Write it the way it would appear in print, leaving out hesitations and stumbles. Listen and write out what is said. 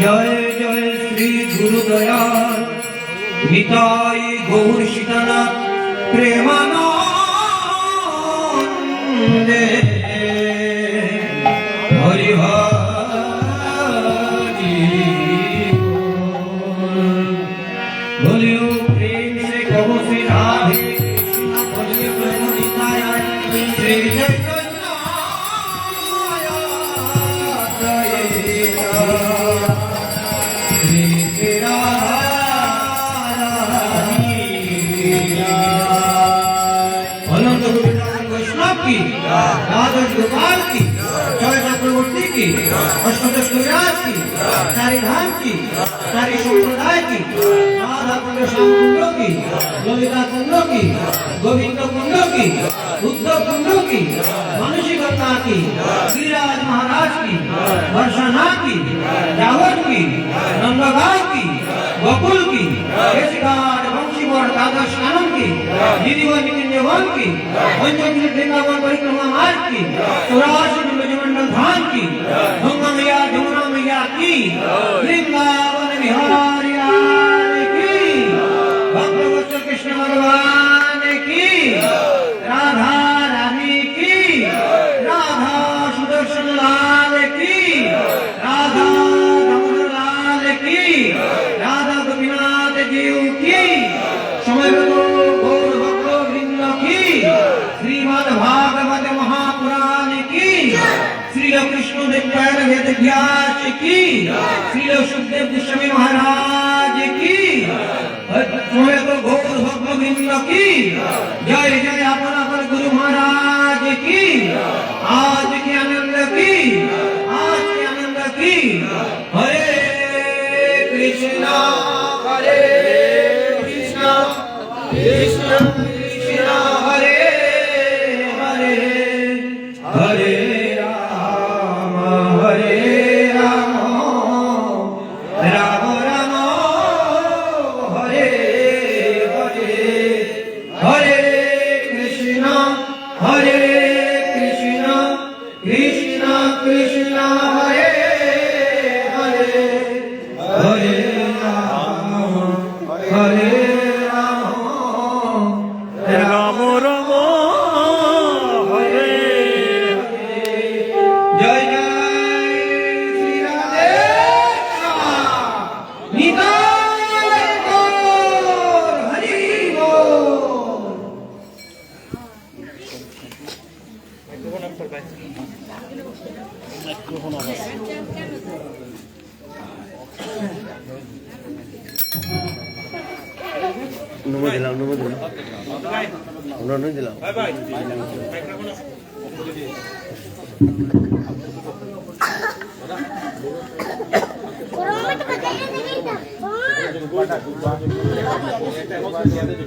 জয় জয় শ্রী গুরুদয়াল নিতাই গৌর সীতানাথ প্রেমানন্দে হরি হরি बोलियो प्रेम से कहो श्री राधे कृष्ण बोलियो प्रेम निताय श्री चैतन्य श्री श्री अनंत गोविंद वैष्णव की राधा गोपाल की जय चक्रवर्ती की अष्टदश गुजरात की सारी धाम की सारी संप्रदाय की राधा कुंड श्याम कुंड की ललिता कुंड की गोविंद कुंड की उद्धव कुंड की मनुष्य गंगा की गिरिराज महाराज की वर्षाना की जावट की नंदगांव की गोकुल की केशघाट वंशीवर द्वादश कानन की निधिवन निकुंजवन की पंचकुल वृंदावन परिक्रमा मार्ग की चौरासी ब्रजमंडल धाम की गंगा मैया जमुना मैया की वृंदावन बिहारी लाल की भक्तवत्सल कृष्ण भगवान की राधा रानी की राधा सुदर्शन लाल की राधा रमण लाल की राधा गोपीनाथ जीव की समय गौर भक्त वृंद की श्रीमद् भागवत महापुराण की श्री कृष्ण देव वेद व्यास की श्री सुखदेव गोस्वामी महाराज की समय गौर भक्त वृंद की जय जय अपन अपन गुरु महाराज की आज के आनंद की आज के आनंद की हरे कृष्णा हरे कृष्णा कृष्णा कृष्णा हरे हरे हरे राम राम राम हरे हरे हरे कृष्णा कृष्णा कृष्णा हरे हरे हरे राम राम राम हरे जय जय श्री राधे निताय गौर हरि बोल নমো দিলাম আমরা নই দিলাম বাই বাই মাইক্রোফোন Corona,